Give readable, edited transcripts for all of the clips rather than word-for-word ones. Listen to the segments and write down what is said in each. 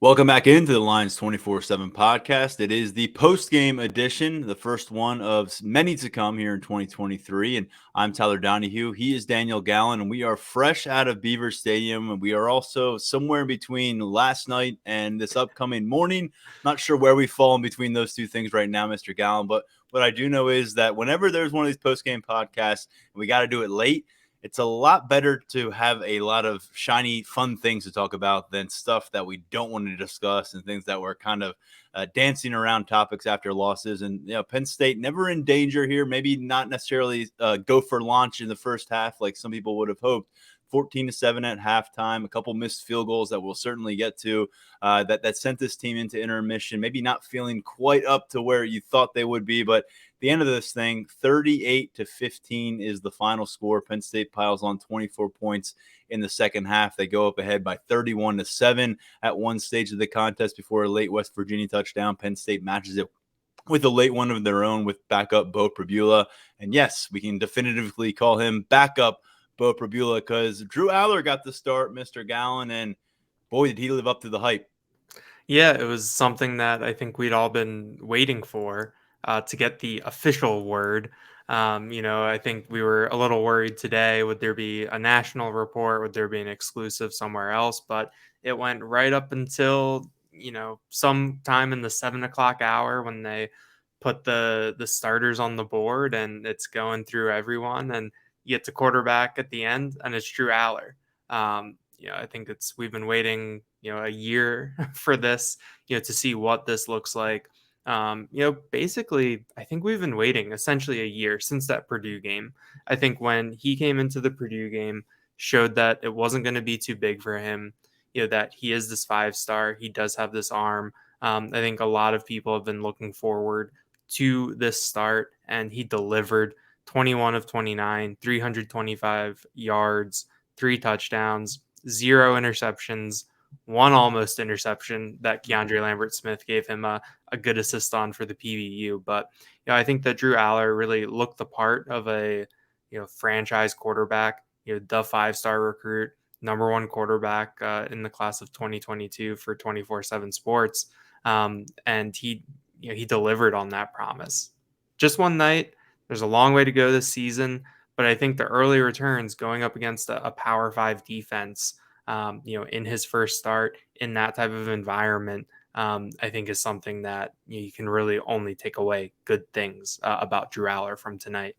Welcome back into the Lions247 Podcast. It is the postgame edition, the first one of many to come here in 2023. And I'm Tyler Donahue. He is Daniel Gallen, and we are fresh out of Beaver Stadium. And we are also somewhere in between last night and this upcoming morning. Not sure where we fall in between those two things right now, Mr. Gallen. But what I do know is that whenever there's one of these postgame podcasts, and we got to do it late, it's a lot better to have a lot of shiny, fun things to talk about than stuff that we don't want to discuss and things that we're kind of dancing around topics after losses. And, Penn State never in danger here, maybe not necessarily go for launch in the first half like some people would have hoped. 14-7 at halftime, a couple missed field goals that we'll certainly get to that sent this team into intermission, maybe not feeling quite up to where you thought they would be, but the end of this thing, 38-15 is the final score. Penn State piles on 24 points in the second half. They go up ahead by 31-7 at one stage of the contest before a late West Virginia touchdown. Penn State matches it with a late one of their own with backup Bo Pribula. And yes, we can definitively call him backup Bo Pribula because Drew Allar got the start, Mr. Gallen, and boy, did he live up to the hype. Yeah, it was something that I think we'd all been waiting for. To get the official word. I think we were a little worried today. Would there be a national report? Would there be an exclusive somewhere else? But it went right up until, sometime in the 7:00 hour when they put the starters on the board and it's going through everyone. And you get to quarterback at the end and it's Drew Allar. I think we've been waiting, a year for this, to see what this looks like. Basically, I think we've been waiting essentially a year since that Purdue game. I think when he came into the Purdue game, showed that it wasn't going to be too big for him, that he is this 5-star. He does have this arm. I think a lot of people have been looking forward to this start, and he delivered 21 of 29, 325 yards, 3 touchdowns, 0 interceptions, 1 almost interception that Keandre Lambert-Smith gave him a good assist on for the PBU. But, I think that Drew Allar really looked the part of a, franchise quarterback, the 5-star recruit, number 1 quarterback in the class of 2022 for 247 Sports. And he delivered on that promise. Just one night. There's a long way to go this season, but I think the early returns going up against a Power 5 defense, in his first start in that type of environment, I think is something that you can really only take away good things about Drew Allar from tonight.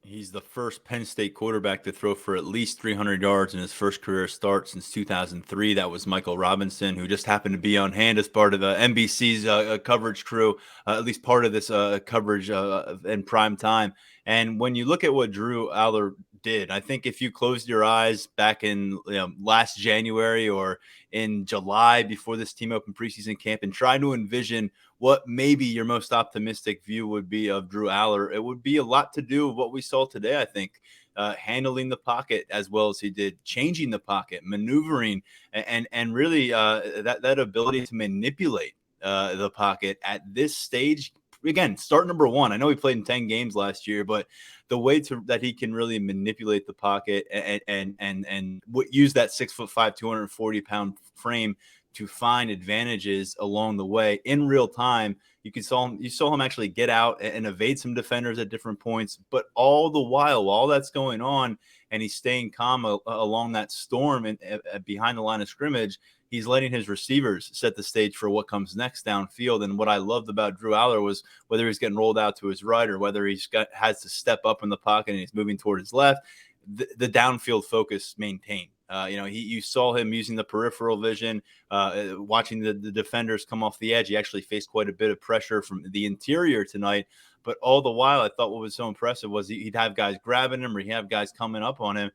He's the first Penn State quarterback to throw for at least 300 yards in his first career start since 2003. That was Michael Robinson, who just happened to be on hand as part of the NBC's coverage crew, at least part of this coverage in prime time. And when you look at what Drew Allar did, I think if you closed your eyes back in last January or in July before this team opened preseason camp and try to envision what maybe your most optimistic view would be of Drew Allar, it would be a lot to do with what we saw today, I think. Handling the pocket as well as he did, changing the pocket, maneuvering, and really that ability to manipulate the pocket at this stage. Again, start number 1. I know he played in 10 games last year, but the way that he can really manipulate the pocket and use that 6'5", 240-pound frame to find advantages along the way in real time. You saw him actually get out and evade some defenders at different points, but all the while that's going on and he's staying calm along that storm and behind the line of scrimmage, he's letting his receivers set the stage for what comes next downfield. And what I loved about Drew Allar was whether he's getting rolled out to his right or whether has to step up in the pocket and he's moving toward his left, the downfield focus maintained. You saw him using the peripheral vision, watching the defenders come off the edge. He actually faced quite a bit of pressure from the interior tonight. But all the while, I thought what was so impressive was he'd have guys grabbing him or he'd have guys coming up on him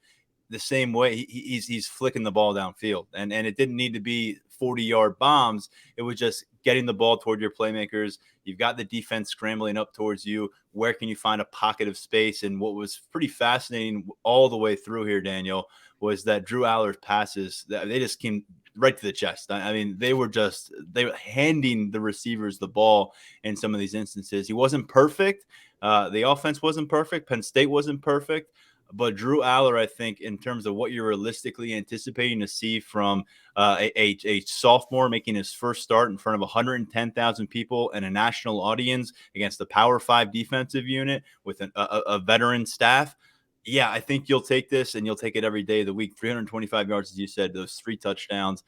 the same way. He's flicking the ball downfield. And it didn't need to be 40-yard bombs. It was just getting the ball toward your playmakers. You've got the defense scrambling up towards you. Where can you find a pocket of space? And what was pretty fascinating all the way through here, Daniel, was that Drew Allar's passes, they just came right to the chest. I mean, they were handing the receivers the ball in some of these instances. He wasn't perfect. The offense wasn't perfect. Penn State wasn't perfect. But Drew Allar, I think, in terms of what you're realistically anticipating to see from a sophomore making his first start in front of 110,000 people and a national audience against a Power 5 defensive unit with a veteran staff. Yeah, I think you'll take this and you'll take it every day of the week. 325 yards, as you said, those 3 touchdowns.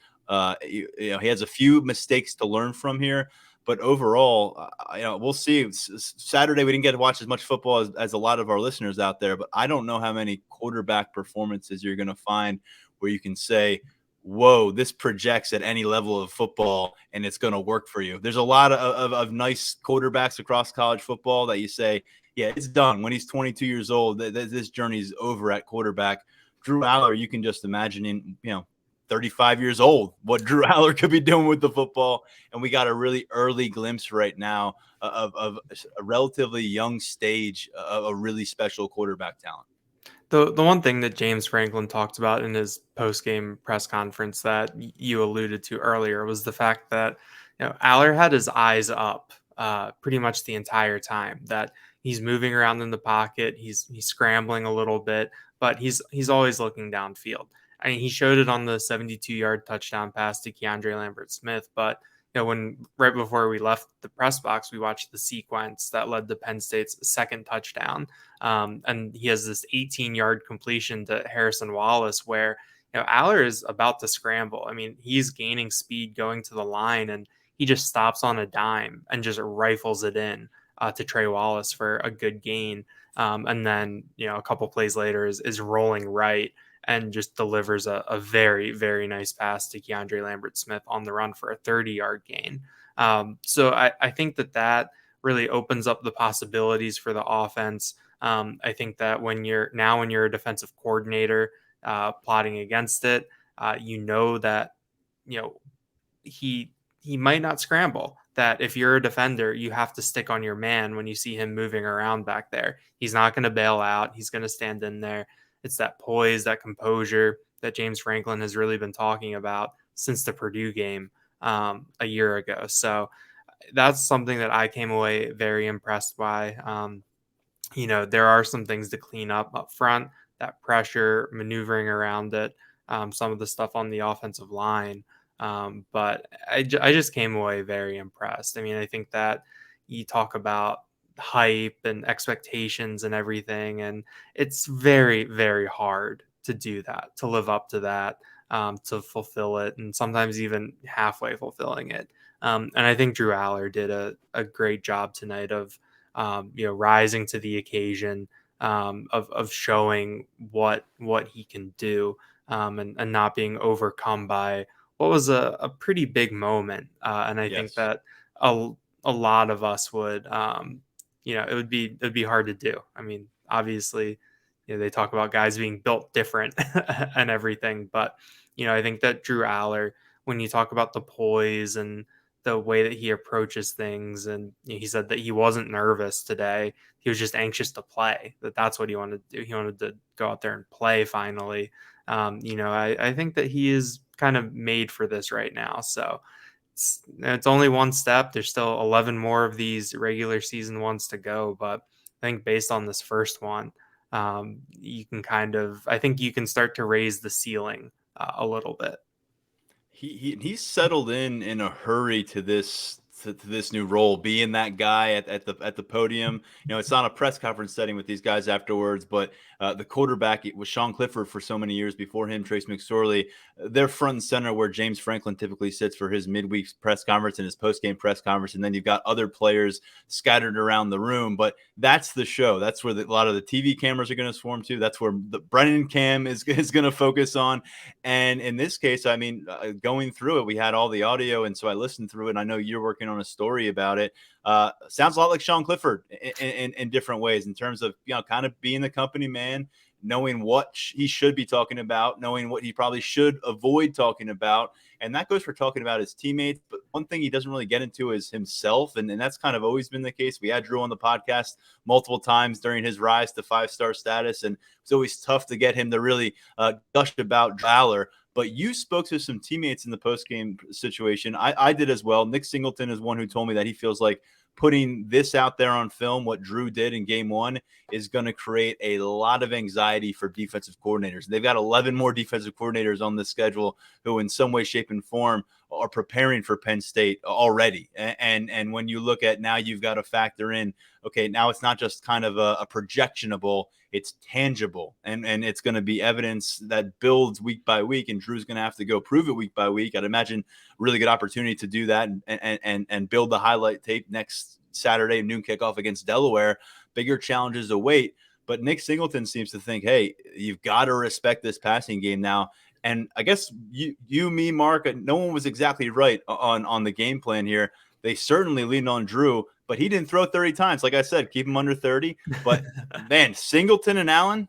He has a few mistakes to learn from here, but overall, we'll see. Saturday, we didn't get to watch as much football as a lot of our listeners out there, but I don't know how many quarterback performances you're going to find where you can say, whoa, this projects at any level of football and it's going to work for you. There's a lot of nice quarterbacks across college football that you say, yeah, it's done. When he's 22 years old, this journey's over at quarterback. Drew Allar, you can just imagine in, 35 years old, what Drew Allar could be doing with the football. And we got a really early glimpse right now of a relatively young stage of a really special quarterback talent. The one thing that James Franklin talked about in his post-game press conference that you alluded to earlier was the fact that Aller had his eyes up pretty much the entire time, that he's moving around in the pocket, he's scrambling a little bit, but he's always looking downfield. I mean, he showed it on the 72-yard touchdown pass to Keandre Lambert-Smith, but when right before we left the press box, we watched the sequence that led to Penn State's second touchdown. And he has this 18-yard completion to Harrison Wallace where, Aller is about to scramble. I mean, he's gaining speed going to the line and he just stops on a dime and just rifles it in to Trey Wallace for a good gain. And then, a couple plays later is rolling right and just delivers a very, very nice pass to Keandre Lambert-Smith on the run for a 30-yard gain. So I think that really opens up the possibilities for the offense. I think that when you're a defensive coordinator plotting against it, that he might not scramble. That if you're a defender, you have to stick on your man when you see him moving around back there. He's not going to bail out. He's going to stand in there. It's that poise, that composure that James Franklin has really been talking about since the Purdue game a year ago. So that's something that I came away very impressed by. There are some things to clean up front, that pressure, maneuvering around it, some of the stuff on the offensive line. But I just came away very impressed. I mean, I think that you talk about hype and expectations and everything, and it's very, very hard to do that, to live up to that, to fulfill it, and sometimes even halfway fulfilling it. And I think Drew Allar did a great job tonight of rising to the occasion, of showing what he can do, and not being overcome by what was a pretty big moment. And I think that a lot of us would it'd be hard to do. I mean, obviously, they talk about guys being built different and everything, but I think that Drew Allar, when you talk about the poise and the way that he approaches things, and he said that he wasn't nervous today, he was just anxious to play. That's what he wanted to do. He wanted to go out there and play finally. I think that he is kind of made for this right now. So it's only one step. There's still 11 more of these regular season ones to go, but I think based on this first one, you can start to raise the ceiling a little bit. He's settled in a hurry to this new role, being that guy at the podium. It's not a press conference setting with these guys afterwards, but the quarterback, it was Sean Clifford for so many years before him, Trace McSorley. They're front and center where James Franklin typically sits for his midweek press conference and his post-game press conference, and then you've got other players scattered around the room. But that's the show. That's where a lot of the TV cameras are going to swarm to. That's where the Brennan cam is going to focus on. And in this case, I mean, going through it, we had all the audio, and so I listened through it, and I know you're working on a story about it. Sounds a lot like Sean Clifford in different ways, in terms of kind of being the company man, knowing what he should be talking about, knowing what he probably should avoid talking about. And that goes for talking about his teammates. But one thing he doesn't really get into is himself. And that's kind of always been the case. We had Drew on the podcast multiple times during his rise to 5-star status, and it's always tough to get him to really gush about Allar. But you spoke to some teammates in the postgame situation. I did as well. Nick Singleton is one who told me that he feels like putting this out there on film, what Drew did in game one, is going to create a lot of anxiety for defensive coordinators. They've got 11 more defensive coordinators on the schedule who in some way, shape, and form are preparing for Penn State already. And when you look at now, you've got to factor in, okay, now it's not just kind of a projectionable, it's tangible. And it's going to be evidence that builds week by week. And Drew's going to have to go prove it week by week. I'd imagine really good opportunity to do that and build the highlight tape next Saturday noon kickoff against Delaware. Bigger challenges await. But Nick Singleton seems to think, hey, you've got to respect this passing game now. And I guess you, me, Mark, no one was exactly right on the game plan here. They certainly leaned on Drew, but he didn't throw 30 times. Like I said, keep him under 30. But, man, Singleton and Allen,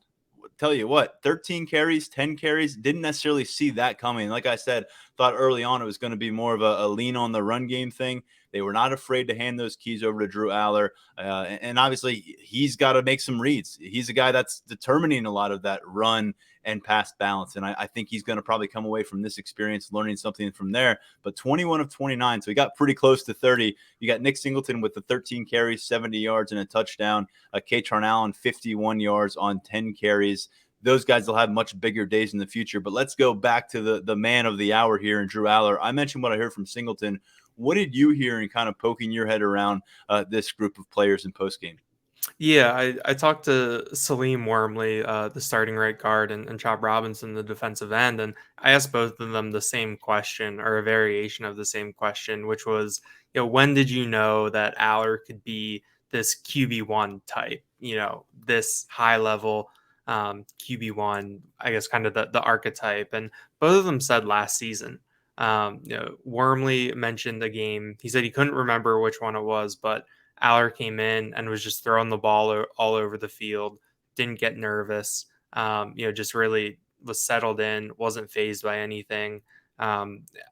tell you what, 13 carries, 10 carries, didn't necessarily see that coming. Like I said, thought early on it was going to be more of a lean on the run game thing. They were not afraid to hand those keys over to Drew Allar. And obviously, he's got to make some reads. He's a guy that's determining a lot of that run and pass balance. And I think he's going to probably come away from this experience learning something from there. But 21 of 29, so he got pretty close to 30. You got Nick Singleton with the 13 carries, 70 yards, and a touchdown. Katron Allen, 51 yards on 10 carries. Those guys will have much bigger days in the future. But let's go back to the man of the hour here in Drew Allar. I mentioned what I heard from Singleton. What did you hear in kind of poking your head around this group of players in postgame? Yeah, I talked to Salim Wormley, the starting right guard, and Chop Robinson, the defensive end, and I asked both of them the same question, or a variation of the same question, which was, when did you know that Allar could be this QB1 type, this high level QB1, I guess kind of the archetype, and both of them said last season. Wormley mentioned the game. He said he couldn't remember which one it was, but Allar came in and was just throwing the ball all over the field, didn't get nervous, just really was settled in, wasn't fazed by anything.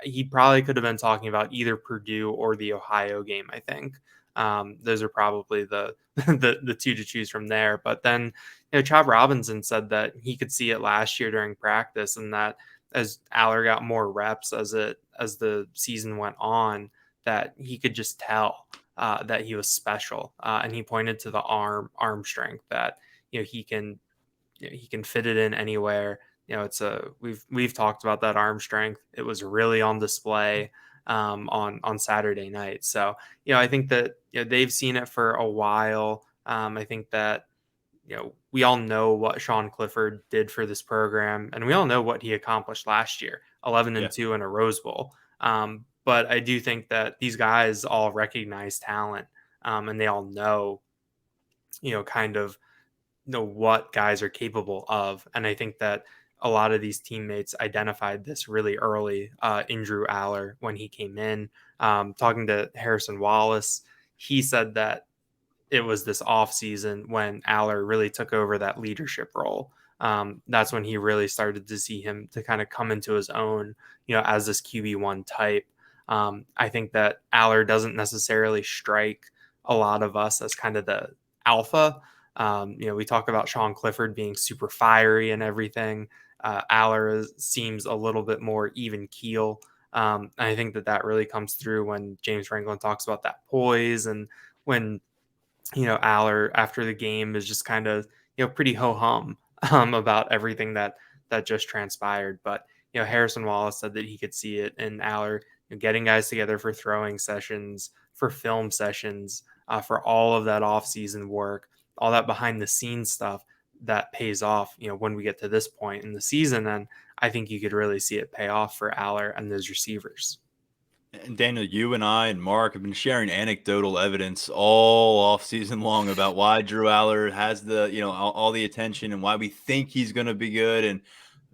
He probably could have been talking about either Purdue or the Ohio game, I think. Those are probably the the two to choose from there. But then, Chop Robinson said that he could see it last year during practice, and that as Allar got more reps as the season went on, that he could just tell that he was special. And he pointed to the arm strength that he can fit it in anywhere. We've talked about that arm strength. It was really on display on Saturday night. So I think that they've seen it for a while. I think that we all know what Sean Clifford did for this program, and we all know what he accomplished last year, 11-2 in a Rose Bowl. But I do think that these guys all recognize talent, and they all know, kind of know what guys are capable of. And I think that a lot of these teammates identified this really early in Drew Allar when he came in. Talking to Harrison Wallace, he said that it was this offseason when Allar really took over that leadership role. That's when he really started to see him to kind of come into his own, as this QB1 type. I think that Allar doesn't necessarily strike a lot of us as kind of the alpha. We talk about Sean Clifford being super fiery and everything. Allar seems a little bit more even keel. And I think that really comes through when James Franklin talks about that poise, and when Allar after the game is just kind of pretty ho-hum about everything that just transpired. But Harrison Wallace said that he could see it in Allar getting guys together for throwing sessions, for film sessions, for all of that off-season work, all that behind the scenes stuff that pays off when we get to this point in the season. And I think you could really see it pay off for Allar and those receivers. And Daniel, you and I and Mark have been sharing anecdotal evidence all off season long about why Drew Allar has the, all the attention and why we think he's going to be good. And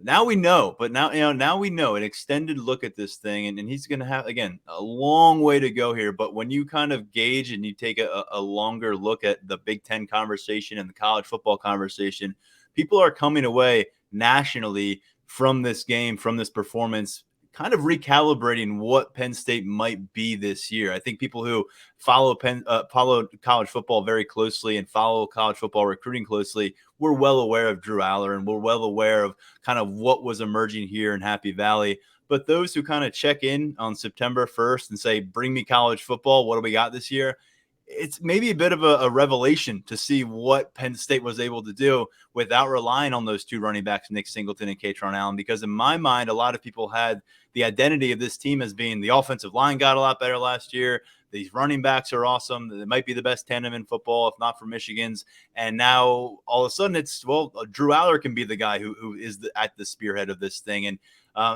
now we know, but now we know an extended look at this thing, and he's going to have, again, a long way to go here. But when you kind of gauge and you take a longer look at the Big Ten conversation and the college football conversation, people are coming away nationally from this game, from this performance, kind of recalibrating what Penn State might be this year. I think people who follow college football very closely and follow college football recruiting closely were well aware of Drew Allar and were well aware of kind of what was emerging here in Happy Valley. But those who kind of check in on September 1st and say, bring me college football, what do we got this year? it's maybe a bit of a revelation to see what Penn State was able to do without relying on those two running backs, Nick Singleton and Katron Allen, because in my mind, a lot of people had the identity of this team as being the offensive line got a lot better last year. These running backs are awesome. They might be the best tandem in football, if not for Michigan's. And now all of a sudden it's, well, Drew Allar can be the guy who is at the spearhead of this thing. And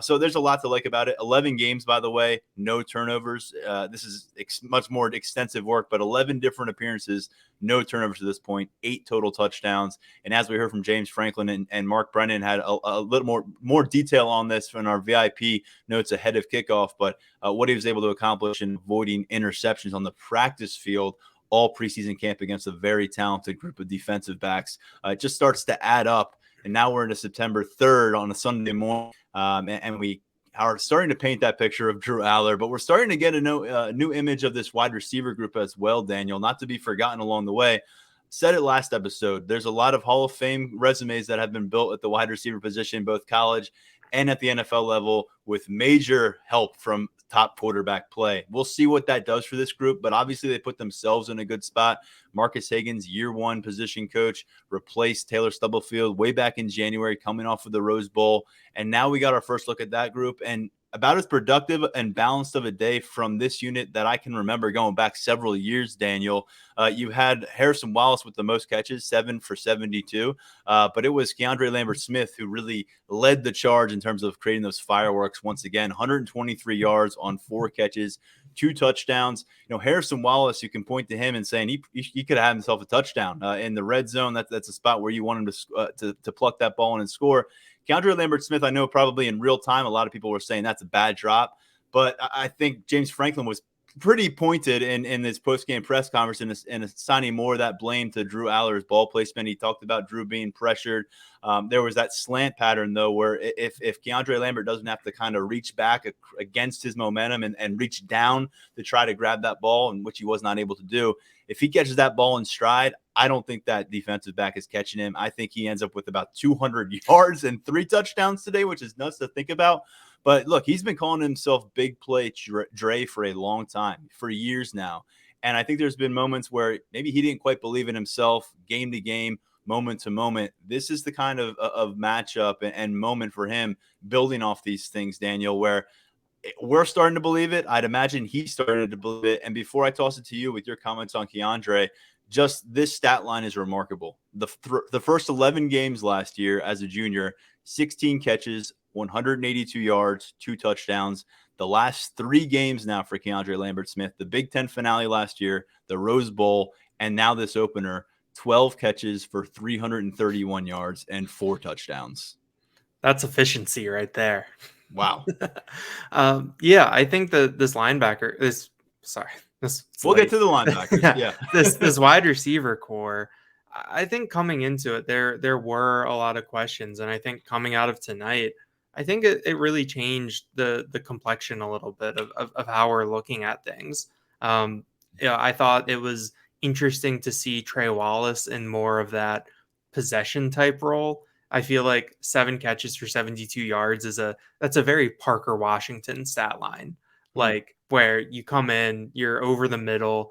so there's a lot to like about it. 11 games, by the way, no turnovers. This is much more extensive work, but 11 different appearances, no turnovers to this point, 8 total touchdowns. And as we heard from James Franklin and Mark Brennan had a little more detail on this in our VIP notes ahead of kickoff, but what he was able to accomplish in avoiding interceptions on the practice field all preseason camp against a very talented group of defensive backs, it just starts to add up. And now we're into September 3rd on a Sunday morning, and we are starting to paint that picture of Drew Allar, but we're starting to get a new image of this wide receiver group as well, Daniel, not to be forgotten along the way. Said it last episode, there's a lot of Hall of Fame resumes that have been built at the wide receiver position, both college and at the NFL level, with major help from top quarterback play. We'll see what that does for this group, but obviously they put themselves in a good spot. Marcus Hagan's year 1 position coach replaced Taylor Stubblefield way back in January, coming off of the Rose Bowl. And now we got our first look at that group, and about as productive and balanced of a day from this unit that I can remember going back several years, Daniel. You had Harrison Wallace with the most catches, 7 for 72. But it was Keandre Lambert-Smith who really led the charge in terms of creating those fireworks once again. 123 yards on 4 catches, 2 touchdowns. You know, Harrison Wallace, you can point to him and saying he could have had himself a touchdown in the red zone. That's a spot where you want him to pluck that ball in and score. Keandre Lambert-Smith, I know probably in real time, a lot of people were saying that's a bad drop, but I think James Franklin was pretty pointed in this post-game press conference and assigning more of that blame to Drew Allar's ball placement. He talked about Drew being pressured. There was that slant pattern, though, where if Keandre Lambert doesn't have to kind of reach back against his momentum and reach down to try to grab that ball, and which he was not able to do, if he catches that ball in stride, I don't think that defensive back is catching him. I think he ends up with about 200 yards and 3 touchdowns today, which is nuts to think about. But look, he's been calling himself Big Play Dre for a long time, for years now. And I think there's been moments where maybe he didn't quite believe in himself, game to game, moment to moment. This is the kind of matchup and moment for him, building off these things, Daniel, where we're starting to believe it. I'd imagine he started to believe it. And before I toss it to you with your comments on Keandre, just this stat line is remarkable. The first 11 games last year as a junior, 16 catches, 182 yards, 2 touchdowns. The last 3 games now for Keandre Lambert-Smith, the Big Ten finale last year, the Rose Bowl, and now this opener, 12 catches for 331 yards and 4 touchdowns. That's efficiency right there. Wow. Yeah, I think that this linebacker We'll get to the linebackers. Yeah. This wide receiver core, I think coming into it, there were a lot of questions. And I think coming out of tonight, I think it really changed the complexion a little bit of how we're looking at things. I thought it was interesting to see Trey Wallace in more of that possession type role. I feel like 7 catches for 72 yards that's a very Parker Washington stat line, like where you come in, you're over the middle,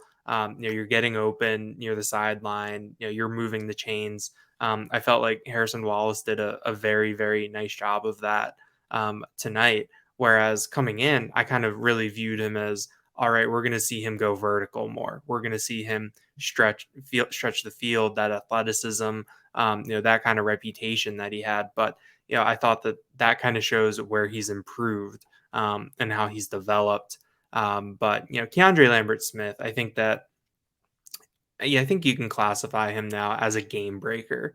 you're getting open near the sideline, you're moving the chains. I felt like Harrison Wallace did a very, very nice job of that tonight. Whereas coming in, I kind of really viewed him as, all right, we're going to see him go vertical more. We're going to see him stretch the field, that athleticism, that kind of reputation that he had. But, I thought that kind of shows where he's improved and how he's developed. But, Keandre Lambert-Smith, I think you can classify him now as a game breaker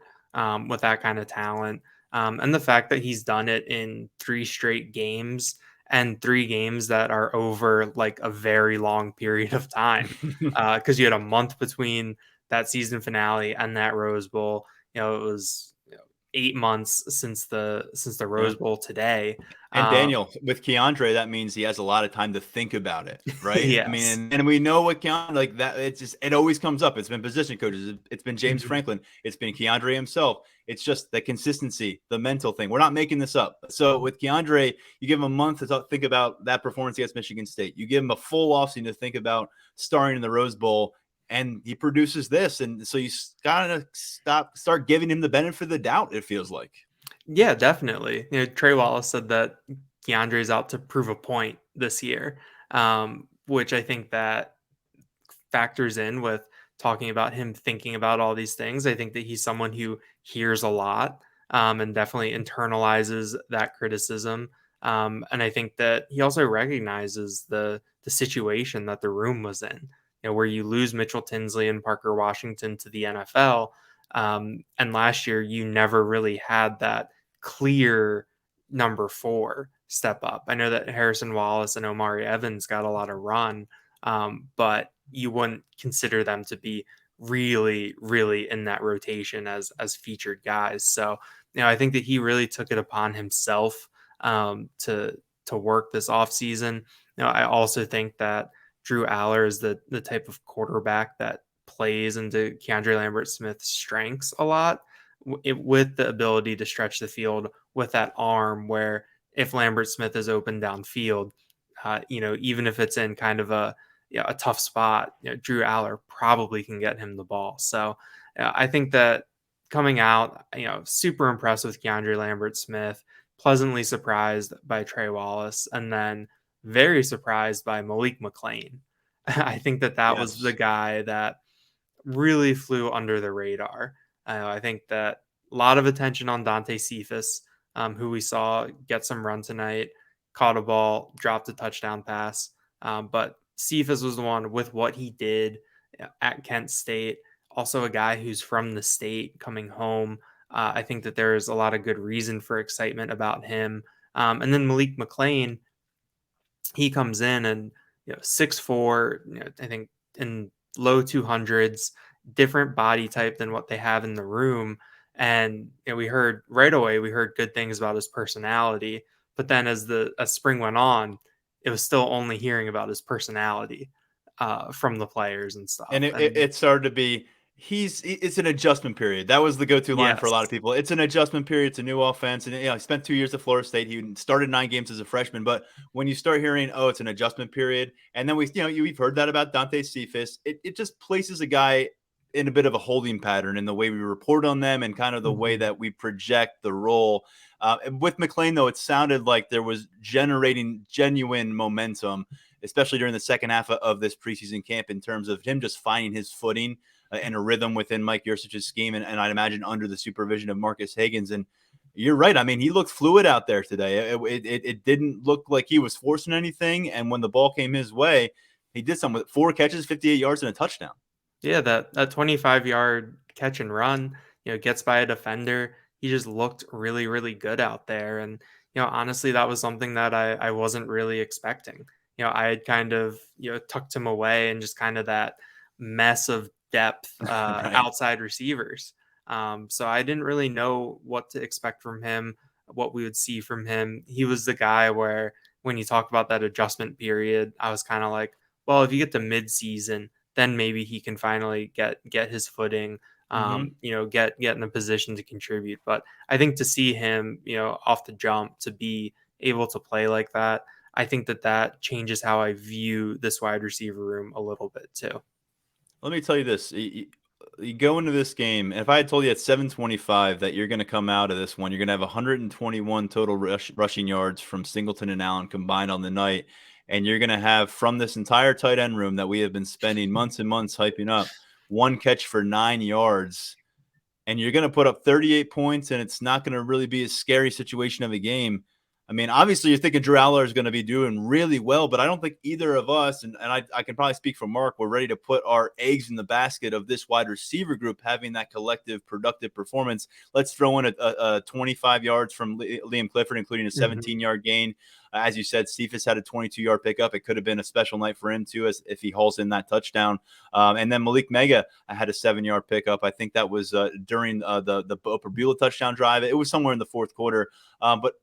with that kind of talent. And the fact that he's done it in 3 straight games and 3 games that are over like a very long period of time, because you had a month between that season finale and that Rose Bowl. It was 8 months since the Rose Bowl today. And Daniel, with Keandre, that means he has a lot of time to think about it, right? Yes. I mean, and we know what Keandre, like that. It always comes up. It's been position coaches. It's been James Franklin. It's been Keandre himself. It's just the consistency, the mental thing. We're not making this up. So with Keandre, you give him a month to think about that performance against Michigan State. You give him a full offseason to think about starring in the Rose Bowl. and he produces this. And so you gotta start giving him the benefit of the doubt, it feels like. Yeah, definitely. Trey Wallace said that Keandre's out to prove a point this year, which I think that factors in with talking about him thinking about all these things. I think that he's someone who hears a lot, and definitely internalizes that criticism. And I think that he also recognizes the situation that the room was in, where you lose Mitchell Tinsley and Parker Washington to the NFL. And last year, you never really had that clear number 4 step up. I know that Harrison Wallace and Omari Evans got a lot of run, but you wouldn't consider them to be really, really in that rotation as featured guys. So, I think that he really took it upon himself to work this offseason. I also think that Drew Allar is the type of quarterback that plays into Keandre Lambert-Smith's strengths a lot, with the ability to stretch the field with that arm, where if Lambert-Smith is open downfield, even if it's in kind of a tough spot, Drew Allar probably can get him the ball. So I think that coming out, super impressed with Keandre Lambert-Smith, pleasantly surprised by Trey Wallace, and then very surprised by Malik McClain. I think that was the guy that really flew under the radar. I think that a lot of attention on Dante Cephas, who we saw get some run tonight, caught a ball, dropped a touchdown pass. But Cephas was the one with what he did at Kent State. Also a guy who's from the state coming home. I think that there is a lot of good reason for excitement about him. And then Malik McClain, he comes in and 6'4", I think in low 200s, different body type than what they have in the room. And we heard right away, good things about his personality. But then as spring went on, it was still only hearing about his personality from the players and stuff. And it started to be, it's an adjustment period. That was the go-to line for a lot of people. It's an adjustment period. It's a new offense. And he spent 2 years at Florida State. He started 9 games as a freshman. But when you start hearing, oh, it's an adjustment period, and then we've heard that about Dante Cephas, it just places a guy in a bit of a holding pattern in the way we report on them and kind of the way that we project the role. With McClain, though, it sounded like there was generating genuine momentum, especially during the second half of this preseason camp, in terms of him just finding his footing and a rhythm within Mike Yurcich's scheme, and I'd imagine under the supervision of Marcus Higgins. And you're right. I mean, he looked fluid out there today. It didn't look like he was forcing anything. And when the ball came his way, he did something with 4 catches, 58 yards, and a touchdown. Yeah, that 25-yard catch and run, gets by a defender. He just looked really, really good out there. And, honestly, that was something that I wasn't really expecting. I had kind of, tucked him away and just kind of that mess of depth Right. outside receivers. So I didn't really know what to expect from him, what we would see from him. He was the guy where when you talk about that adjustment period, I was kind of like, well, if you get to midseason, then maybe he can finally get his footing, get in a position to contribute. But I think to see him, off the jump, to be able to play like that, I think that changes how I view this wide receiver room a little bit too. Let me tell you this. You go into this game, and if I had told you at 725 that you're going to come out of this one, you're going to have 121 total rushing yards from Singleton and Allen combined on the night, and you're going to have, from this entire tight end room that we have been spending months and months hyping up, 1 catch for 9 yards, and you're going to put up 38 points, and it's not going to really be a scary situation of a game. I mean, obviously, you're thinking Drew Allar is going to be doing really well, but I don't think either of us, and I can probably speak for Mark, we're ready to put our eggs in the basket of this wide receiver group having that collective productive performance. Let's throw in a 25 yards from Liam Clifford, including a 17-yard gain. As you said, Cephas had a 22-yard pickup. It could have been a special night for him, too, as if he hauls in that touchdown. And then Malik Mega had a 7-yard pickup. I think that was during the Bo Perbula touchdown drive. It was somewhere in the fourth quarter. But,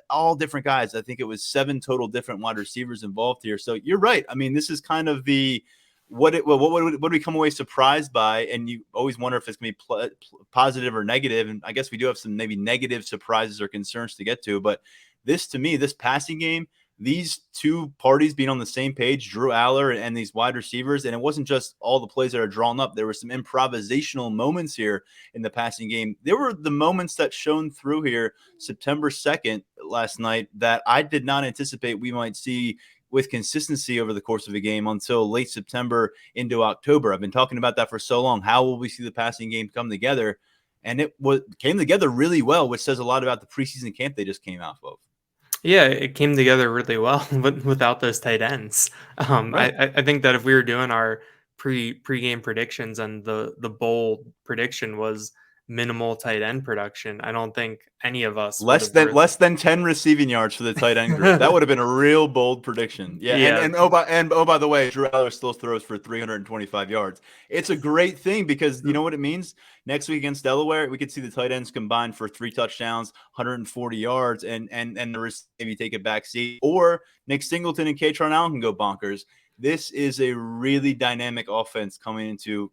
all different guys. I think it was 7 total different wide receivers involved here. So you're right. I mean, this is kind of the what do we come away surprised by? And you always wonder if it's going to be positive or negative. And I guess we do have some maybe negative surprises or concerns to get to. But this, to me, this passing game, these two parties being on the same page, Drew Allar and these wide receivers, and it wasn't just all the plays that are drawn up. There were some improvisational moments here in the passing game. There were the moments that shone through here September 2nd last night that I did not anticipate we might see with consistency over the course of a game until late September into October. I've been talking about that for so long. How will we see the passing game come together? And it came together really well, which says a lot about the preseason camp they just came out of. Yeah, it came together really well, but without those tight ends. Right. I think that if we were doing our pregame predictions and the bold prediction was minimal tight end production, I don't think any of us would Less have than really. less than 10 receiving yards for the tight end group. That would have been a real bold prediction. Yeah, Yeah, and by the way, Drew Allar still throws for 325 yards. It's a great thing because you know what it means? Next week against Delaware, we could see the tight ends combined for 3 touchdowns, 140 yards, and the rest maybe take a back seat. Or Nick Singleton and Katron Allen can go bonkers. This is a really dynamic offense coming into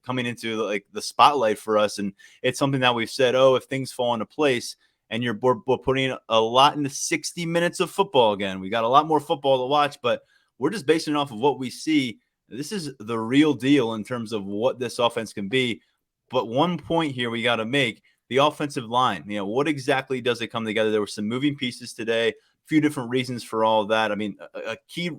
like the spotlight for us, and it's something that we've said, oh, if things fall into place. And we're putting a lot into 60 minutes of football again. We got a lot more football to watch, but we're just basing it off of what we see. This is the real deal in terms of what this offense can be. But one point here we got to make, the offensive line. What exactly does it come together? There were some moving pieces today. Few different reasons for all of that. I mean, a key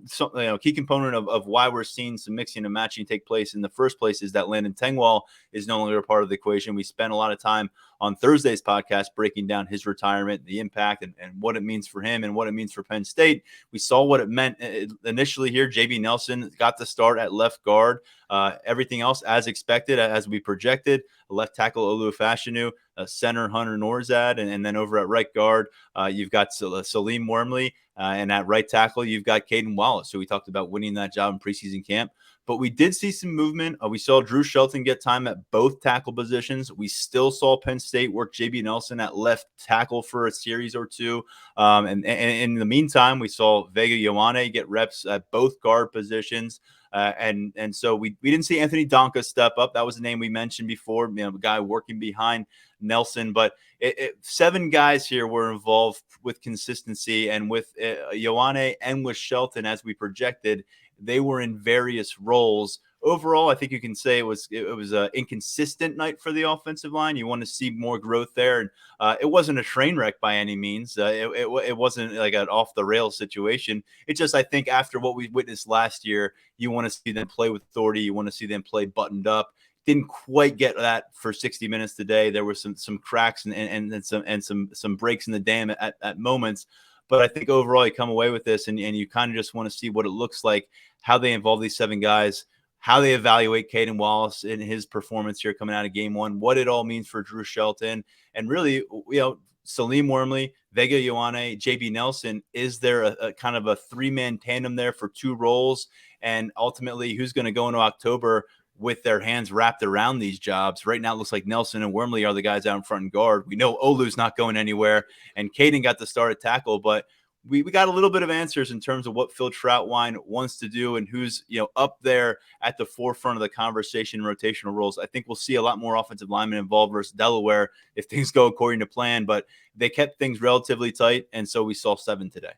component of why we're seeing some mixing and matching take place in the first place is that Landon Tengwall is no longer a part of the equation. We spent a lot of time on Thursday's podcast breaking down his retirement, the impact, and what it means for him and what it means for Penn State. We saw what it meant initially here. JB Nelson got the start at left guard. Everything else as expected, as we projected. Left tackle Olu Fashanu, center Hunter Norzad, and then over at right guard, you've got Salim Wormley, and at right tackle, you've got Caden Wallace, who we talked about winning that job in preseason camp. But we did see some movement. We saw Drew Shelton get time at both tackle positions. We still saw Penn State work JB Nelson at left tackle for a series or two. And in the meantime, we saw Vega Ioane get reps at both guard positions. And so we didn't see Anthony Donka step up. That was the name we mentioned before, a guy working behind Nelson. But 7 guys here were involved with consistency, and with Ioane and with Shelton, as we projected, they were in various roles. Overall, I think you can say it was an inconsistent night for the offensive line. You want to see more growth there, and it wasn't a train wreck by any means. It wasn't like an off the rails situation. It's just, I think, after what we witnessed last year, you want to see them play with authority. You want to see them play buttoned up. Didn't quite get that for 60 minutes today. There were some cracks and some breaks in the dam at moments. But I think overall you come away with this and you kind of just want to see what it looks like, how they involve these 7 guys, how they evaluate Caden Wallace in his performance here coming out of game 1, what it all means for Drew Shelton, and really, Salim Wormley, Vega Ioane, JB Nelson. Is there a kind of a 3-man tandem there for 2 roles? And ultimately, who's going to go into October with their hands wrapped around these jobs? Right now, it looks like Nelson and Wormley are the guys out in front and guard. We know Olu's not going anywhere, and Caden got the start at tackle, but we got a little bit of answers in terms of what Phil Troutwine wants to do and who's up there at the forefront of the conversation in rotational roles. I think we'll see a lot more offensive linemen involved versus Delaware if things go according to plan, but they kept things relatively tight, and so we saw 7 today.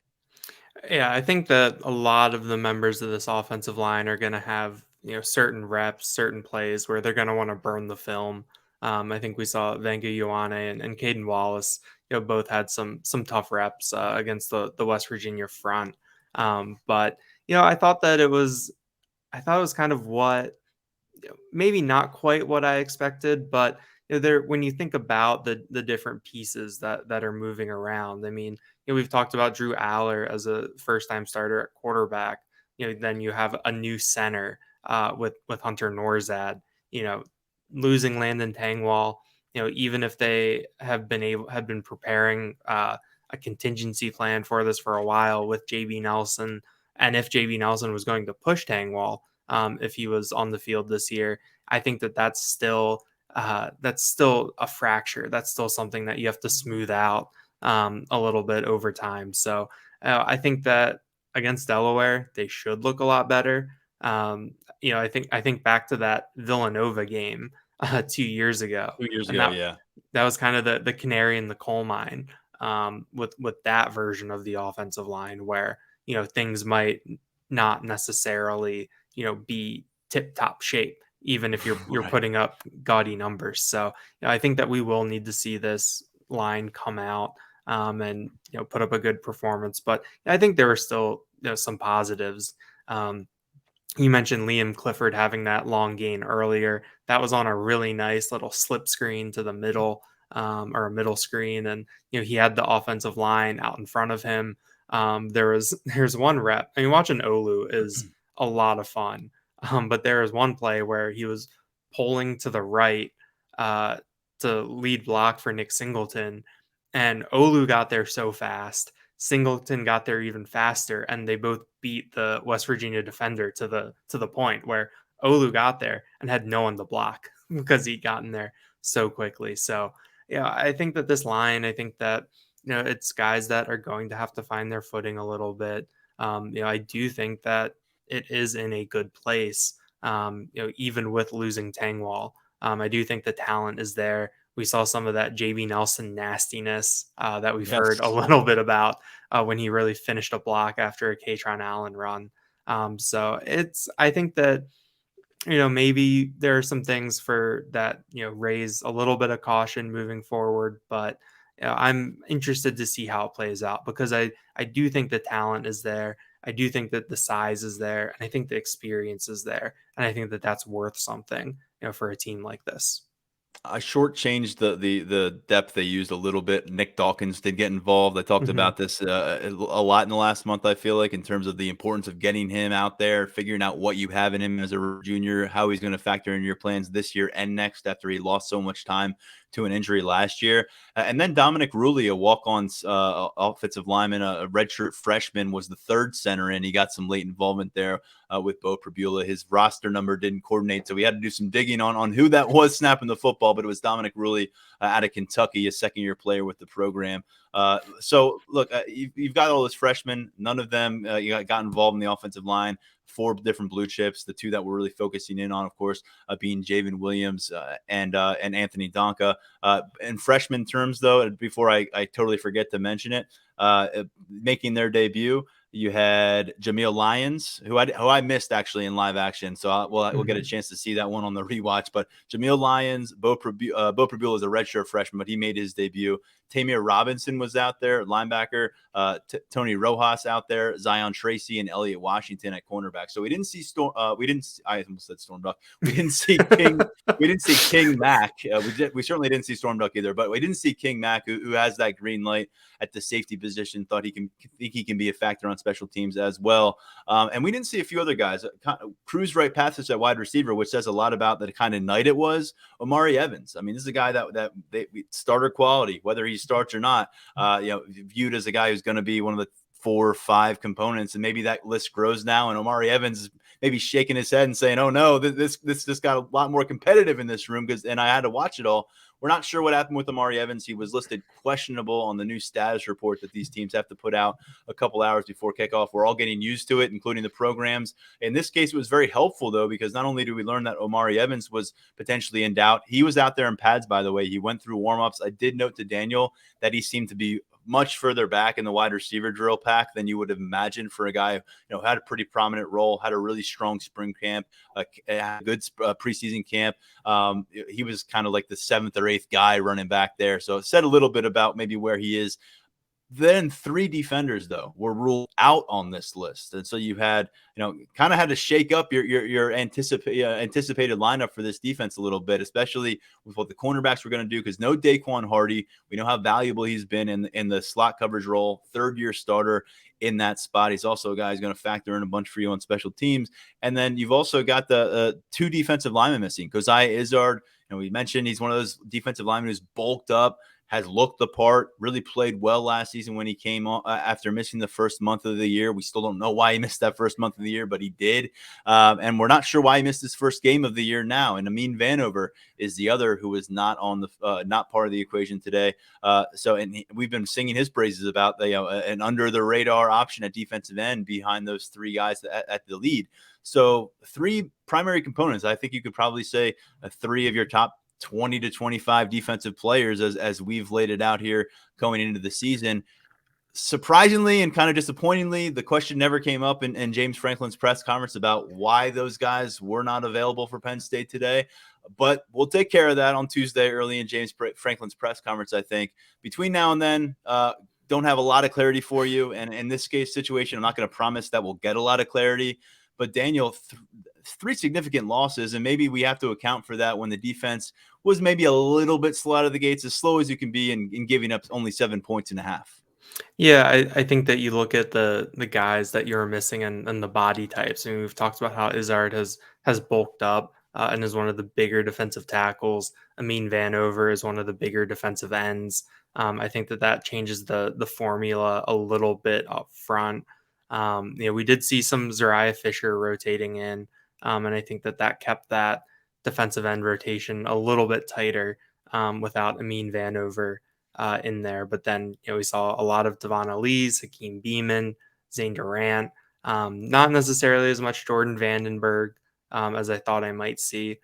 Yeah, I think that a lot of the members of this offensive line are going to have certain reps, certain plays where they're going to want to burn the film. I think we saw Vega Ioane and Caden Wallace, both had some tough reps against the West Virginia front. But I thought it was kind of what, maybe not quite what I expected, but there, when you think about the different pieces that are moving around, I mean, we've talked about Drew Allar as a first-time starter at quarterback. Then you have a new center with Hunter Norzad. Losing Landon Tengwall. Even if they have been preparing a contingency plan for this for a while with JB Nelson, and if JB Nelson was going to push Tengwall, if he was on the field this year, I think that's still a fracture. That's still something that you have to smooth out a little bit over time. So I think that against Delaware, they should look a lot better. I think back to that Villanova game 2 years ago. 2 years and ago, yeah. That was kind of the canary in the coal mine with that version of the offensive line, where things might not necessarily, be tip top shape, even if you're Right. putting up gaudy numbers. So I think that we will need to see this line come out and put up a good performance. But I think there are still some positives. Um, you mentioned Liam Clifford having that long gain earlier. That was on a really nice little slip screen to the middle, or a middle screen, and he had the offensive line out in front of him. There's one rep. I mean, watching Olu is a lot of fun, but there was one play where he was pulling to the right uh, to lead block for Nick Singleton, and Olu got there so fast. Singleton got there even faster, and they both beat the West Virginia defender to the point where Olu got there and had no one to block because he'd gotten there so quickly. So, I think that this line, I think that it's guys that are going to have to find their footing a little bit. I do think that it is in a good place. Even with losing Tangwall, I do think the talent is there. We saw some of that JB Nelson nastiness that we've heard a little bit about when he really finished a block after a Katron Allen run. So I think that, maybe there are some things for that, raise a little bit of caution moving forward, but I'm interested to see how it plays out, because I do think the talent is there. I do think that the size is there, and I think the experience is there. And I think that that's worth something, for a team like this. I shortchanged the depth they used a little bit. Nick Dawkins did get involved. I talked about this a lot in the last month, I feel like, in terms of the importance of getting him out there, figuring out what you have in him as a junior, how he's going to factor in your plans this year and next after he lost so much time to an injury last year. And then Dominic Rulli, a walk-on offensive lineman, a redshirt freshman, was the third center in. He got some late involvement there with Bo Prabula. His roster number didn't coordinate, so we had to do some digging on who that was snapping the football, but it was Dominic Rulli out of Kentucky, a second-year player with the program. So, look, you've got all those freshmen. None of them got involved in the offensive line. 4 different blue chips. The 2 that we're really focusing in on, of course, being Javen Williams and Anthony Donka. In freshman terms, though, before I totally forget to mention it, making their debut, you had Jameel Lyons, who I missed actually in live action. So we'll get a chance to see that one on the rewatch. But Jameel Lyons, Bo Prabula is a redshirt freshman, but he made his debut. Tamir Robinson was out there, linebacker. Tony Rojas out there, Zion Tracy, and Elliott Washington at cornerback. So we didn't see I almost said Storm Duck. We didn't see King. We didn't see King Mack. We certainly didn't see Storm Duck either. But we didn't see King Mack, who has that green light at the safety position. Think he can be a factor on special teams as well. And we didn't see a few other guys. Cruz right past us at wide receiver, which says a lot about the kind of night it was. Omari Evans. I mean, this is a guy that starter quality, whether he starts or not. Viewed as a guy who's going to be one of the 4 or 5 components, and maybe that list grows now. And Omari Evans is maybe shaking his head and saying, "Oh no, this just got a lot more competitive in this room." And I had to watch it all. We're not sure what happened with Omari Evans. He was listed questionable on the new status report that these teams have to put out a couple hours before kickoff. We're all getting used to it, including the programs. In this case, it was very helpful, though, because not only did we learn that Omari Evans was potentially in doubt, he was out there in pads, by the way. He went through warmups. I did note to Daniel that he seemed to be much further back in the wide receiver drill pack than you would have imagined for a guy who had a pretty prominent role, had a really strong spring camp, a good preseason camp. He was kind of like the 7th or 8th guy running back there. So it said a little bit about maybe where he is. Then 3 defenders, though, were ruled out on this list. And so you had, kind of had to shake up your anticipated lineup for this defense a little bit, especially with what the cornerbacks were going to do, because no Daquan Hardy. We know how valuable he's been in the slot coverage role, 3rd-year starter in that spot. He's also a guy who's going to factor in a bunch for you on special teams. And then you've also got the 2 defensive linemen missing. Josiah Izzard, we mentioned he's one of those defensive linemen who's bulked up, has looked the part, really played well last season when he came on after missing the first month of the year. We still don't know why he missed that first month of the year, but he did. And we're not sure why he missed his first game of the year now. And Amin Vanover is the other who is not on the not part of the equation today. We've been singing his praises about an under the radar option at defensive end behind those 3 guys at the lead. So 3 primary components. I think you could probably say 3 of your top 20 to 25 defensive players as we've laid it out here going into the season. surprisingly and kind of disappointingly, the question never came up in James Franklin's press conference about why those guys were not available for Penn State today. But we'll take care of that on Tuesday early in James Franklin's press conference, I think. Between now and then, don't have a lot of clarity for you. And in this case situation, I'm not going to promise that we'll get a lot of clarity. But Daniel, three significant losses, and maybe we have to account for that when the defense was maybe a little bit slow out of the gates, as slow as you can be in giving up only 7.5 points. Yeah, I think that you look at the guys that you're missing and the body types. I mean, we've talked about how Izzard has bulked up and is one of the bigger defensive tackles. Amin Vanover is one of the bigger defensive ends. I think that changes the formula a little bit up front. We did see some Zariah Fisher rotating in, and I think that kept that defensive end rotation a little bit tighter without Amin Vanover in there. But then, we saw a lot of Devon Elise, Hakeem Beeman, Zane Durant, not necessarily as much Jordan Vandenberg as I thought I might see.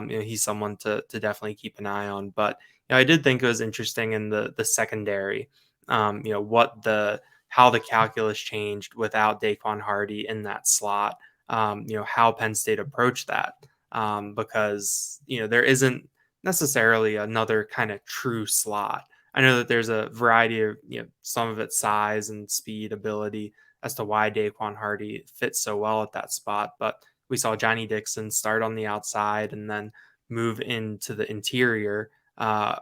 He's someone to definitely keep an eye on. But I did think it was interesting in the secondary, how the calculus changed without Daquan Hardy in that slot. How Penn State approached that, because there isn't necessarily another kind of true slot. I know that there's a variety of, some of its size and speed, ability as to why Daquan Hardy fits so well at that spot. But we saw Johnny Dixon start on the outside and then move into the interior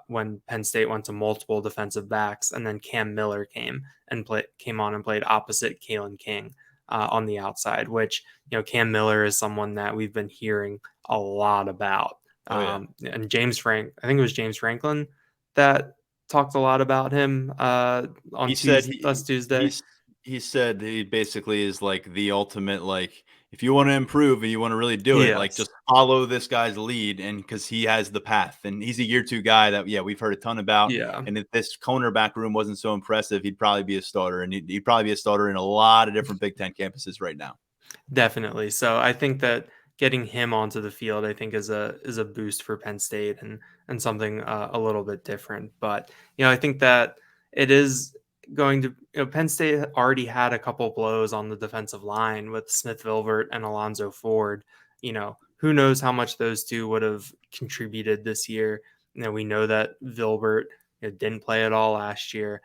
when Penn State went to multiple defensive backs. And then Cam Miller came on and played opposite Kalen King on the outside, which, Cam Miller is someone that we've been hearing a lot about. And I think it was James Franklin that talked a lot about him on last Tuesday. He said he basically is like the ultimate, like, if you want to improve and you want to really do it, like, just follow this guy's lead, and because he has the path, and he's a year 2 guy that we've heard a ton about. And if this cornerback room wasn't so impressive, he'd probably be a starter, and he'd probably be a starter in a lot of different Big Ten campuses right now. Definitely. So I think that getting him onto the field, I think, is a boost for Penn State and something a little bit different. But I think that it is going to. Penn State already had a couple blows on the defensive line with Smith Vilbert and Alonzo Ford. Who knows how much those two would have contributed this year. We know that Vilbert didn't play at all last year,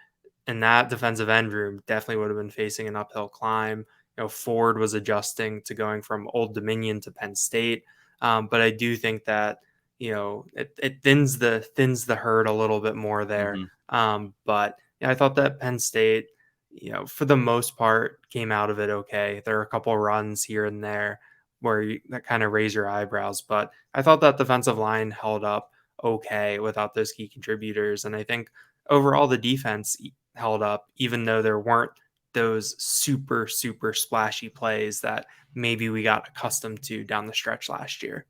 and that defensive end room definitely would have been facing an uphill climb. Ford was adjusting to going from Old Dominion to Penn State. But I do think that, it thins the herd a little bit more there. But I thought that Penn State, for the most part, came out of it okay. There are a couple runs here and there where that kind of raise your eyebrows. But I thought that defensive line held up okay without those key contributors. And I think overall the defense held up, even though there weren't those super, super splashy plays that maybe we got accustomed to down the stretch last year.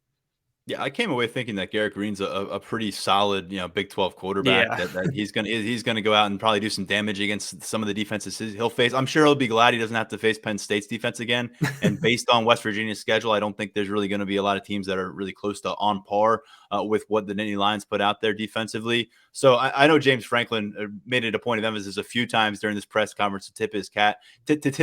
Yeah, I came away thinking that Garrett Green's a pretty solid, Big 12 quarterback. Yeah. That he's gonna go out and probably do some damage against some of the defenses he'll face. I'm sure he'll be glad he doesn't have to face Penn State's defense again. And based on West Virginia's schedule, I don't think there's really going to be a lot of teams that are really close to on par with what the Nittany Lions put out there defensively. So I know James Franklin made it a point of emphasis a few times during this press conference to tip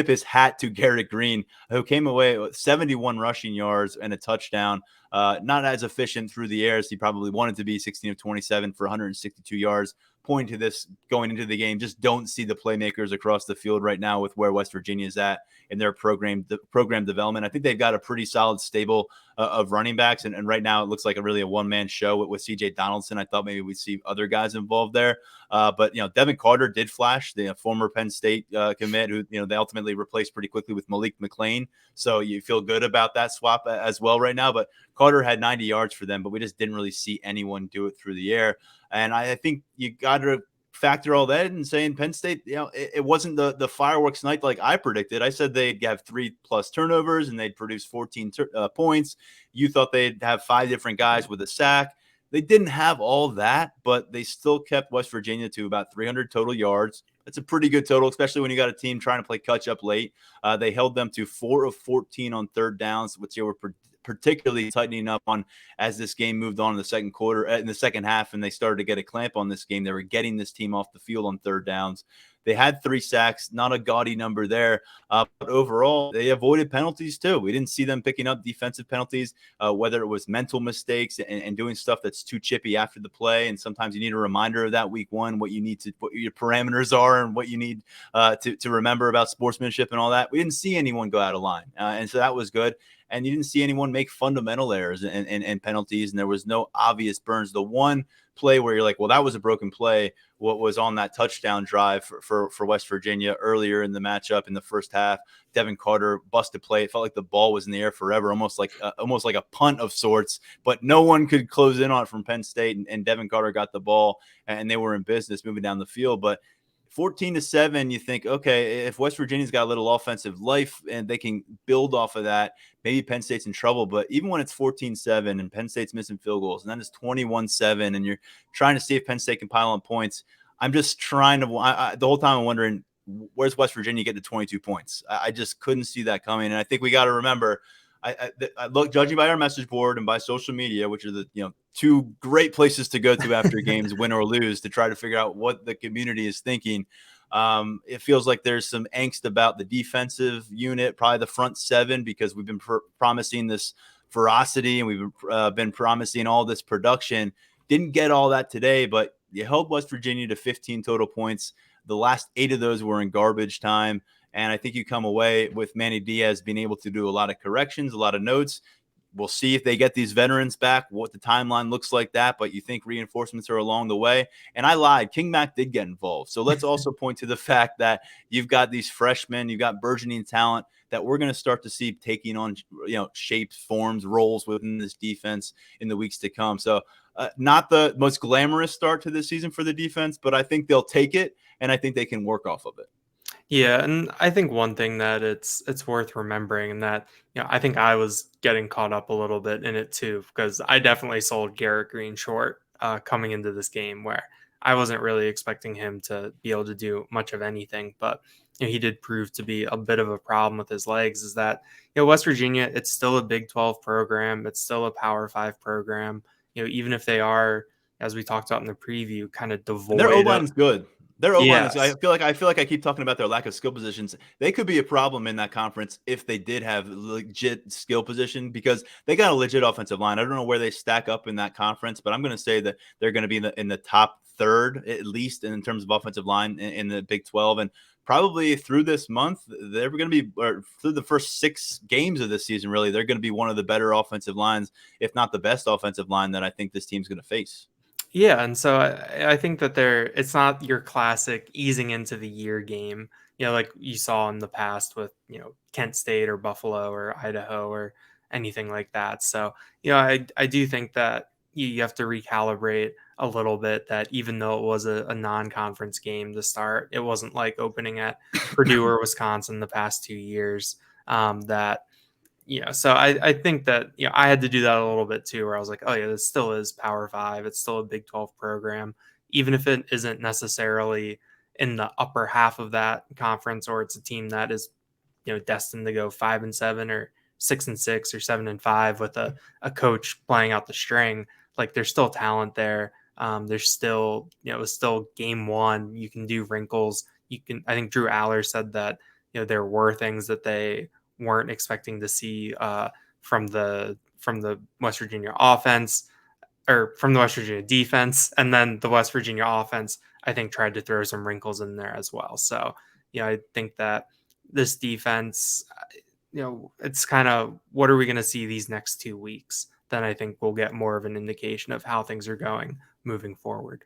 his hat to Garrett Green, who came away with 71 rushing yards and a touchdown. Not as efficient through the air as he probably wanted to be, 16 of 27 for 162 yards. Point to this going into the game, just don't see the playmakers across the field right now with where West Virginia is at in their program development. I think they've got a pretty solid stable of running backs, and right now it looks like a one-man show with C.J. Donaldson. I thought maybe we'd see other guys involved there, but Devin Carter did flash, the former Penn State commit, who they ultimately replaced pretty quickly with Malik McLean. So you feel good about that swap as well right now. But Carter had 90 yards for them, but we just didn't really see anyone do it through the air. And I think you got to factor all that in, saying Penn State, it wasn't the fireworks night like I predicted. I said they'd have 3+ turnovers and they'd produce 14 points. You thought they'd have 5 different guys with a sack. They didn't have all that, but they still kept West Virginia to about 300 total yards. That's a pretty good total, especially when you got a team trying to play catch up late. They held them to 4 of 14 on third downs, which they were particularly tightening up on as this game moved on in the second half, and they started to get a clamp on this game. They were getting this team off the field on third downs. They had 3 sacks, not a gaudy number there. But overall, they avoided penalties too. We didn't see them picking up defensive penalties, whether it was mental mistakes and doing stuff that's too chippy after the play. And sometimes you need a reminder of that week one, what your parameters are and what you need to remember about sportsmanship and all that. We didn't see anyone go out of line. And so that was good. And you didn't see anyone make fundamental errors and penalties. And there was no obvious burns. The one play where you're like, well, that was a broken play. What was on that touchdown drive for West Virginia earlier in the matchup in the first half? Devin Carter busted play. It felt like the ball was in the air forever, almost like a punt of sorts. But no one could close in on it from Penn State, and Devin Carter got the ball, and they were in business moving down the field. But 14-7, you think, okay, if West Virginia's got a little offensive life and they can build off of that, maybe Penn State's in trouble. But even when it's 14-7 and Penn State's missing field goals, and then it's 21-7, and you're trying to see if Penn State can pile on points, I'm just trying to the whole time I'm wondering, where's West Virginia get to 22 points? I just couldn't see that coming. And I think we got to remember, I look, judging by our message board and by social media, which are the two great places to go to after games, win or lose, to try to figure out what the community is thinking. It feels like there's some angst about the defensive unit, probably the front seven, because we've been promising this ferocity and we've been promising all this production. Didn't get all that today, but you held West Virginia to 15 total points. The last 8 of those were in garbage time. And I think you come away with Manny Diaz being able to do a lot of corrections, a lot of notes. We'll see if they get these veterans back, what the timeline looks like that. But you think reinforcements are along the way. And I lied. King Mac did get involved. So let's also point to the fact that you've got these freshmen, you've got burgeoning talent that we're going to start to see taking on, shapes, forms, roles within this defense in the weeks to come. So not the most glamorous start to this season for the defense, but I think they'll take it, and I think they can work off of it. Yeah, and I think one thing that it's worth remembering, and that I think I was getting caught up a little bit in it too, because I definitely sold Garrett Green short coming into this game, where I wasn't really expecting him to be able to do much of anything, but he did prove to be a bit of a problem with his legs. Is that West Virginia, it's still a Big 12 program, it's still a Power 5 program. Even if they are, as we talked about in the preview, kind of devoid. Their O-line is good. Their O-line is, Yes. I feel like I keep talking about their lack of skill positions. They could be a problem in that conference if they did have legit skill position, because they got a legit offensive line. I don't know where they stack up in that conference, but I'm going to say that they're going to be in the top third, at least in terms of offensive line in the Big 12. And probably through this month, they're going to be, or through the first 6 games of this season, really, they're going to be one of the better offensive lines, if not the best offensive line that I think this team's going to face. Yeah, and so I think that it's not your classic easing into the year game, like you saw in the past with, Kent State or Buffalo or Idaho or anything like that. So, I do think that you have to recalibrate a little bit, that even though it was a non-conference game to start, it wasn't like opening at Purdue or Wisconsin the past 2 years. So I think that, I had to do that a little bit too, where I was like, oh yeah, this still is Power 5. It's still a Big 12 program, even if it isn't necessarily in the upper half of that conference, or it's a team that is, destined to go 5-7 or 6-6 or 7-5 with a coach playing out the string. Like, there's still talent there. There's still, it's still game one. You can do wrinkles. I think Drew Allar said that, there were things that they weren't expecting to see from the West Virginia offense, or from the West Virginia defense, and then the West Virginia offense, I think, tried to throw some wrinkles in there as well. So, I think that this defense, it's kind of, what are we going to see these next 2 weeks? Then I think we'll get more of an indication of how things are going moving forward.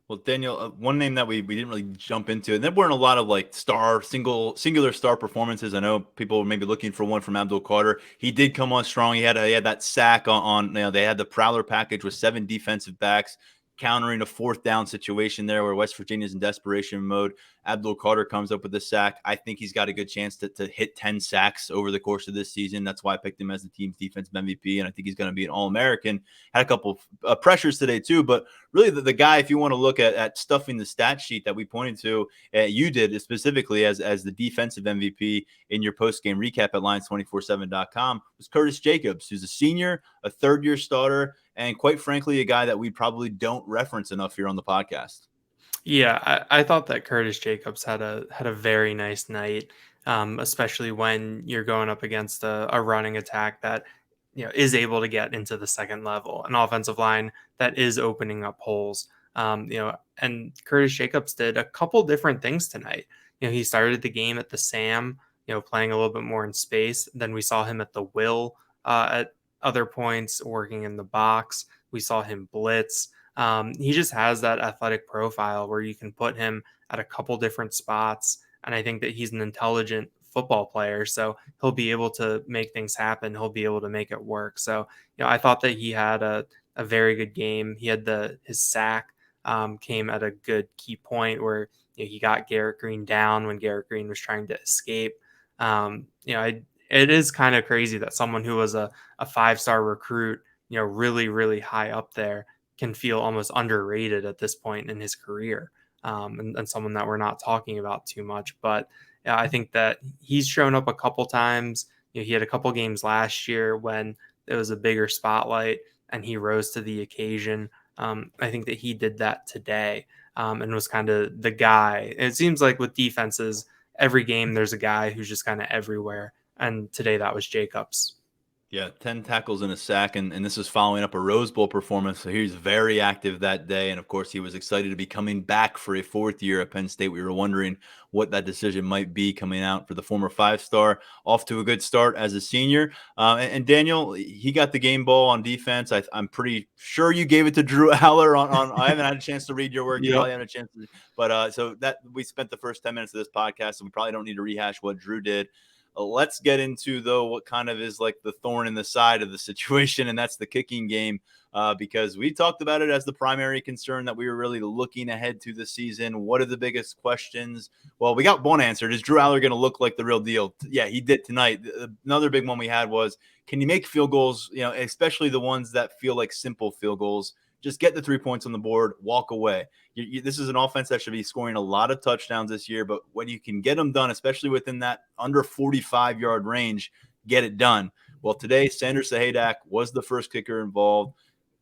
Well, Daniel, one name that we didn't really jump into, and there weren't a lot of like singular star performances. I know people were maybe looking for one from Abdul Carter. He did come on strong. He had that sack on they had the Prowler package with 7 defensive backs, countering a 4th down situation there where West Virginia's in desperation mode. Abdul Carter comes up with a sack. I think he's got a good chance to hit 10 sacks over the course of this season. That's why I picked him as the team's defensive MVP, and I think he's going to be an All-American. Had a couple of pressures today too, but really the guy, if you want to look at stuffing the stat sheet that we pointed to, you did specifically as the defensive MVP in your post-game recap at Lions247.com, was Curtis Jacobs, who's a senior, a third-year starter, and quite frankly, a guy that we probably don't reference enough here on the podcast. Yeah, I thought that Curtis Jacobs had a very nice night, especially when you're going up against a running attack that is able to get into the second level, an offensive line that is opening up holes. And Curtis Jacobs did a couple different things tonight. He started the game at the Sam, playing a little bit more in space. Then we saw him at the Will at other points, working in the box. We saw him blitz. He just has that athletic profile where you can put him at a couple different spots. And I think that he's an intelligent football player. So he'll be able to make things happen. He'll be able to make it work. So, I thought that he had a very good game. He had his sack came at a good key point where he got Garrett Green down when Garrett Green was trying to escape. It is kind of crazy that someone who was a 5-star recruit, really, really high up there, can feel almost underrated at this point in his career, and someone that we're not talking about too much. But I think that he's shown up a couple times. He had a couple games last year when it was a bigger spotlight and he rose to the occasion. I think that he did that today, and was kind of the guy. It seems like with defenses, every game there's a guy who's just kind of everywhere. And today that was Jacobs. Yeah, 10 tackles and a sack, and this is following up a Rose Bowl performance, so he was very active that day, and of course, he was excited to be coming back for a 4th year at Penn State. We were wondering what that decision might be coming out for the former 5-star, off to a good start as a senior. And Daniel, he got the game ball on defense. I'm pretty sure you gave it to Drew Allar on I haven't had a chance to read your work. You probably haven't had a chance to, but so that we spent the first 10 minutes of this podcast, so we probably don't need to rehash what Drew did. Let's get into, though, what kind of is like the thorn in the side of the situation, and that's the kicking game, because we talked about it as the primary concern that we were really looking ahead to the season. What are the biggest questions? Well, we got one answered. Is Drew Allar going to look like the real deal? Yeah, he did tonight. Another big one we had was, can you make field goals, especially the ones that feel like simple field goals? Just get the 3 points on the board, walk away. This is an offense that should be scoring a lot of touchdowns this year, but when you can get them done, especially within that under 45-yard range, get it done. Well, today, Sanders Sahadak was the first kicker involved,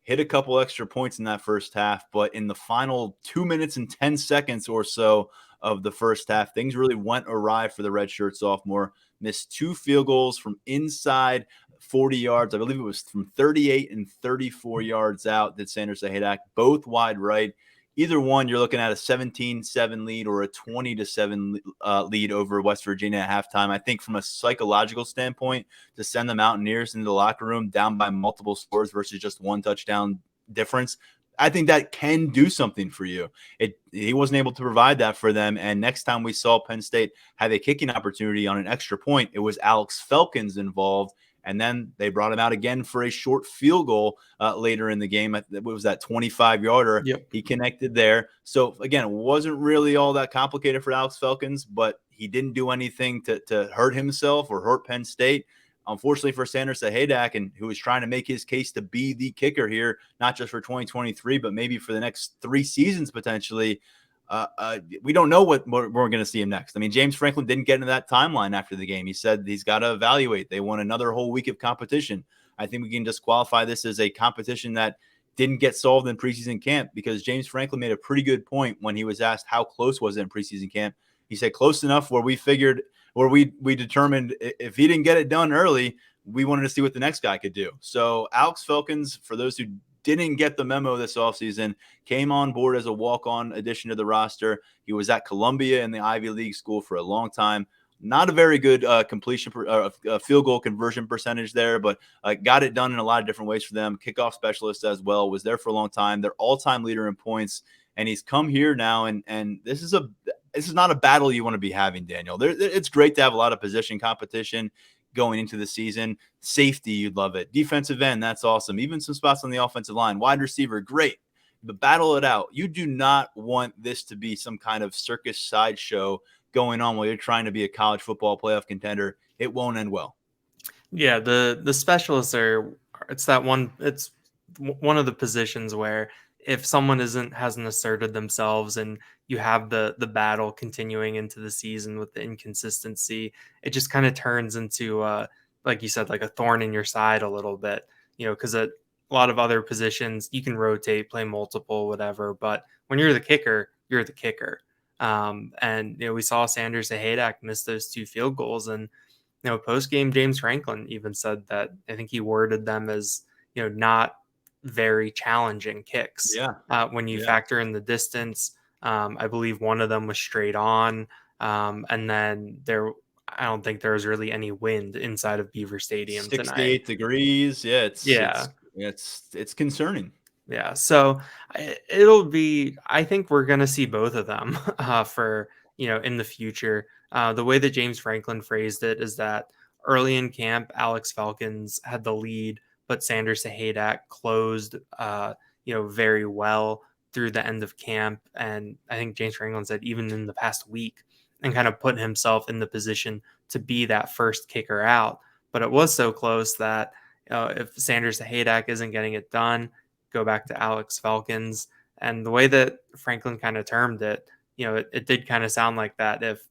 hit a couple extra points in that first half, but in the final 2 minutes and 10 seconds or so of the first half, things really went awry for the redshirt sophomore. Missed 2 field goals from inside 40 yards. I believe it was from 38 and 34 yards out that Sanders Sahadak, both wide right. Either one, you're looking at a 17-7 lead or a 20-7 lead over West Virginia at halftime. I think from a psychological standpoint, to send the Mountaineers into the locker room down by multiple scores versus just one touchdown difference, I think that can do something for you. He wasn't able to provide that for them. And next time we saw Penn State have a kicking opportunity on an extra point, it was Alex Felkins involved. And then they brought him out again for a short field goal later in the game. It was that 25-yarder. Yep. He connected there. So, again, it wasn't really all that complicated for Alex Felkins, but he didn't do anything to hurt himself or hurt Penn State. Unfortunately for Sanders Sahadak, and who was trying to make his case to be the kicker here, not just for 2023, but maybe for the next 3 seasons potentially, we don't know what we're going to see him next. I mean, James Franklin didn't get into that timeline after the game. He said he's got to evaluate. They won another whole week of competition. I think we can just qualify this as a competition that didn't get solved in preseason camp, because James Franklin made a pretty good point when he was asked how close was it in preseason camp. He said close enough where we determined if he didn't get it done early, we wanted to see what the next guy could do. So Alex Felkins, for those who didn't get the memo this offseason, came on board as a walk-on addition to the roster. He was at Columbia in the Ivy League school for a long time. Not a very good field goal conversion percentage there, but got it done in a lot of different ways for them. Kickoff specialist as well, was there for a long time. Their all-time leader in points, and he's come here now, and this is not a battle you want to be having, Daniel. It's great to have a lot of position competition going into the season. Safety, you'd love it. Defensive end, that's awesome. Even some spots on the offensive line. Wide receiver, great. But battle it out. You do not want this to be some kind of circus sideshow going on while you're trying to be a college football playoff contender. It won't end well. Yeah, the specialists it's one of the positions where if someone hasn't asserted themselves and you have the battle continuing into the season with the inconsistency, it just kind of turns into like you said, like a thorn in your side a little bit, because a lot of other positions you can rotate, play multiple, whatever. But when you're the kicker, you're the kicker. And we saw Sanders Zahadak miss those 2 field goals, and post game James Franklin even said that I think he worded them as not very challenging kicks. Yeah. When you Yeah. factor in the distance, I believe one of them was straight on, and then I don't think there was really any wind inside of Beaver Stadium 68 tonight. degrees. Yeah, Yeah. it's concerning. Yeah, so it'll be. I think we're going to see both of them for in the future. The way that James Franklin phrased it is that early in camp, Alex Falcons had the lead, but Sanders Zahadak closed, very well through the end of camp. And I think James Franklin said even in the past week, and kind of put himself in the position to be that first kicker out. But it was so close that if Sanders Zahadak isn't getting it done, go back to Alex Falcons. And the way that Franklin kind of termed it, it did kind of sound like that. If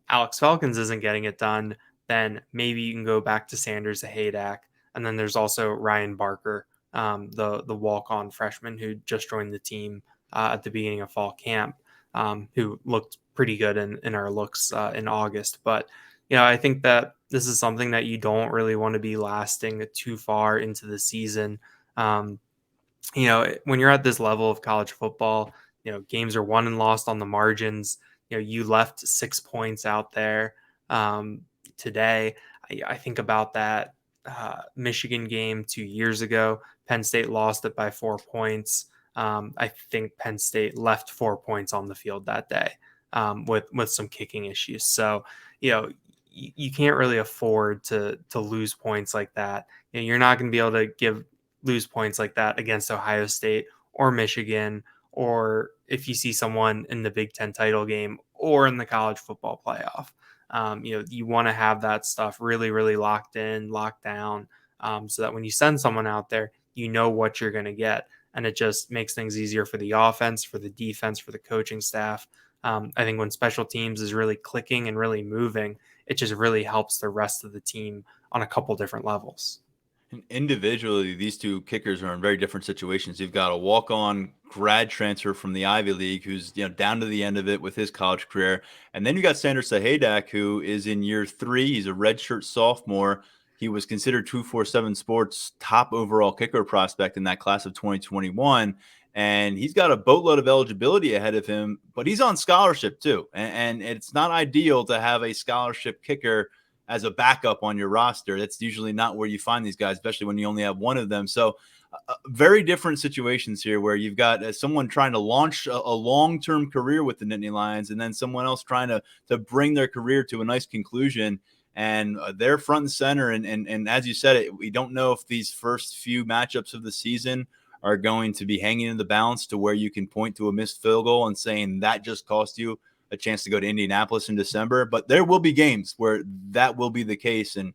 Alex Falcons isn't getting it done, then maybe you can go back to Sanders Zahadak. And then there's also Ryan Barker, the walk-on freshman who just joined the team at the beginning of fall camp, who looked pretty good in our looks in August. But I think that this is something that you don't really want to be lasting too far into the season. When you're at this level of college football, games are won and lost on the margins. You left 6 points out there today. I think about that Michigan game 2 years ago. Penn State lost it by 4 points. I think Penn State left 4 points on the field that day with some kicking issues. So, you can't really afford to lose points like that. You're not going to be able to lose points like that against Ohio State or Michigan, or if you see someone in the Big Ten title game or in the college football playoff. You want to have that stuff really, really locked in, locked down, so that when you send someone out there, you know what you're going to get. And it just makes things easier for the offense, for the defense, for the coaching staff. I think when special teams is really clicking and really moving, it just really helps the rest of the team on a couple different levels. Individually, these 2 kickers are in very different situations. You've got a walk-on grad transfer from the Ivy League who's down to the end of it with his college career, and then you got Sanders Zahadak, who is in year 3. He's a redshirt sophomore. He was considered 247 Sports' top overall kicker prospect in that class of 2021, and he's got a boatload of eligibility ahead of him, but he's on scholarship too, and it's not ideal to have a scholarship kicker as a backup on your roster. That's usually not where you find these guys, especially when you only have one of them. So very different situations here where you've got someone trying to launch a long-term career with the Nittany Lions, and then someone else trying to bring their career to a nice conclusion. And they're front and center. And as you said, we don't know if these first few matchups of the season are going to be hanging in the balance to where you can point to a missed field goal and saying that just cost you a chance to go to Indianapolis in December. But there will be games where that will be the case, and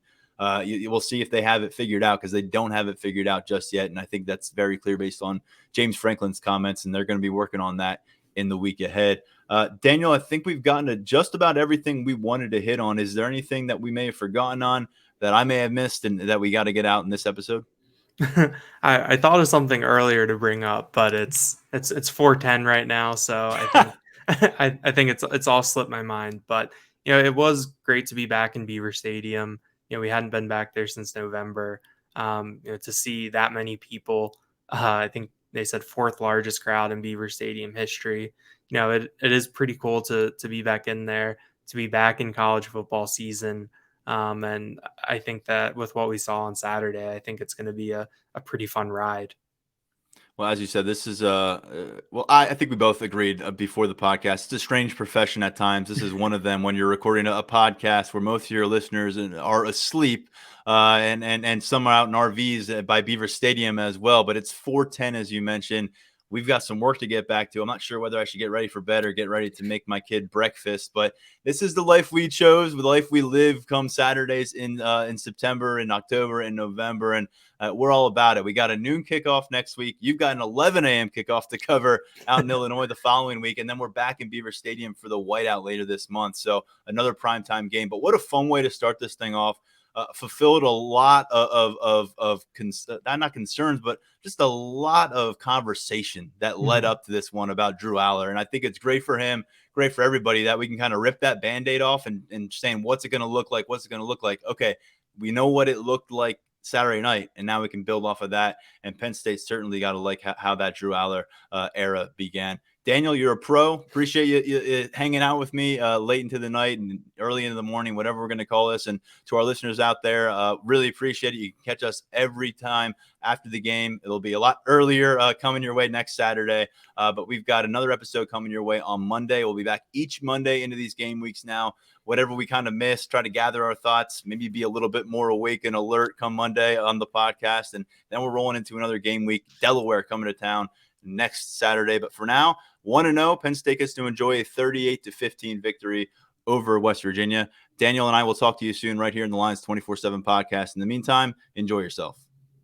you will see if they have it figured out, because they don't have it figured out just yet. And I think that's very clear based on James Franklin's comments, and they're going to be working on that in the week ahead. Daniel, I think we've gotten to just about everything we wanted to hit on. Is there anything that we may have forgotten on, that I may have missed, and that we got to get out in this episode? I thought of something earlier to bring up, but it's 4:10 right now, so I think I think it's all slipped my mind. But it was great to be back in Beaver Stadium. We hadn't been back there since November. To see that many people, I think they said 4th largest crowd in Beaver Stadium history. It is pretty cool to be back in there, to be back in college football season. And I think that with what we saw on Saturday, I think it's going to be a pretty fun ride. Well, as you said, this is I think we both agreed before the podcast. It's a strange profession at times. This is one of them, when you're recording a podcast where most of your listeners are asleep, and some are out in RVs by Beaver Stadium as well. But it's 4:10, as you mentioned. We've got some work to get back to. I'm not sure whether I should get ready for bed or get ready to make my kid breakfast, but this is the life we chose, the life we live come Saturdays in September, in October, in November, and we're all about it. We got a noon kickoff next week. You've got an 11 a.m. kickoff to cover out in Illinois the following week, and then we're back in Beaver Stadium for the whiteout later this month. So another primetime game, but what a fun way to start this thing off. fulfilled a lot not concerns, but just a lot of conversation that led up to this one about Drew Allar. And I think it's great for him, great for everybody that we can kind of rip that Band-Aid off and saying, what's it going to look like? What's it going to look like? Okay, we know what it looked like Saturday night, and now we can build off of that. And Penn State certainly got to like how that Drew Allar era began. Daniel, you're a pro. Appreciate you hanging out with me late into the night and early into the morning, whatever we're going to call this. And to our listeners out there, really appreciate it. You can catch us every time after the game. It'll be a lot earlier coming your way next Saturday. But we've got another episode coming your way on Monday. We'll be back each Monday into these game weeks now. Whatever we kind of missed, try to gather our thoughts, maybe be a little bit more awake and alert come Monday on the podcast. And then we're rolling into another game week. Delaware coming to town next Saturday. But for now, 1-0, Penn State gets to enjoy a 38-15 victory over West Virginia. Daniel and I will talk to you soon right here in the Lions247 Podcast. In the meantime, enjoy yourself.